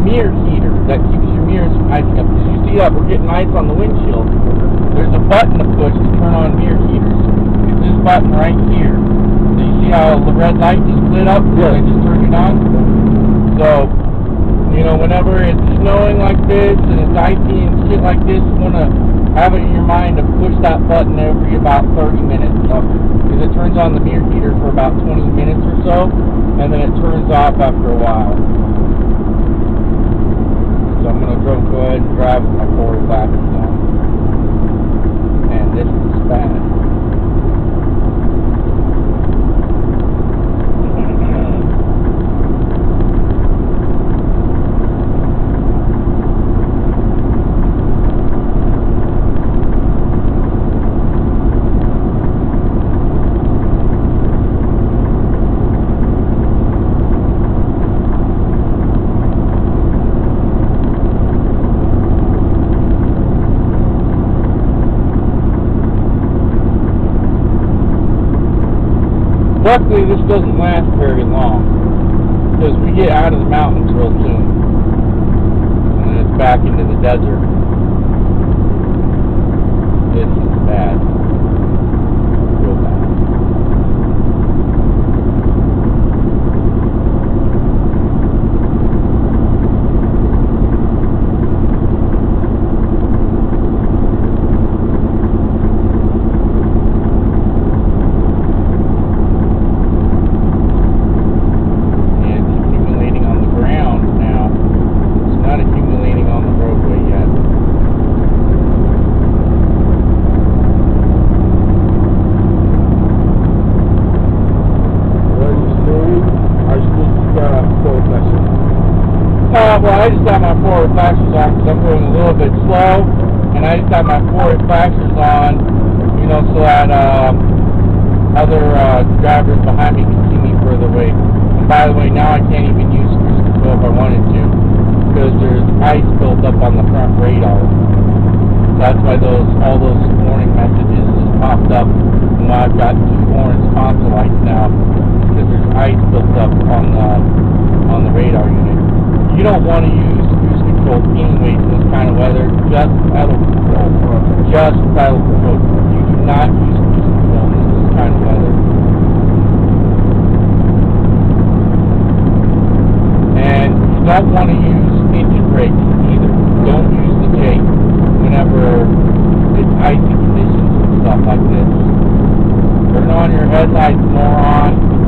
mirror heater that keeps your mirrors from icing up. Because you see that we're getting ice on the windshield. There's a button to push to turn on mirror heaters. It's this button right here. So you see how the red light just lit up? Yeah. I just turned it on? So, you know, whenever it's snowing like this and it's icy and shit like this, you want to have it in your mind to push that button every about 30 minutes. Because it turns on the mirror heater for about 20 minutes or so, and then it turns off after a while. So I'm going to go ahead and drive with my forward flashers on. And this is bad. Luckily, this doesn't last very long, because we get out of the mountains real soon, and then it's back into the desert. This is bad. Real bad. Well, I just got my forward flashers on because I'm going a little bit slow, and I just got my forward flashers on, you know, so that other drivers behind me can see me further away. And by the way, now I can't even use cruise control if I wanted to, because there's ice built up on the front radar. That's why all those warning messages just popped up, and why I've got 2 orange console lights now, because there's ice built up on the radar unit. You don't want to use cruise control anyways in this kind of weather, just pedal control. Just pedal control. You do not use cruise control in this kind of weather. And you don't want to use engine brakes either. Don't use the Jake whenever it's icy conditions and stuff like this. Turn on your headlights, moron.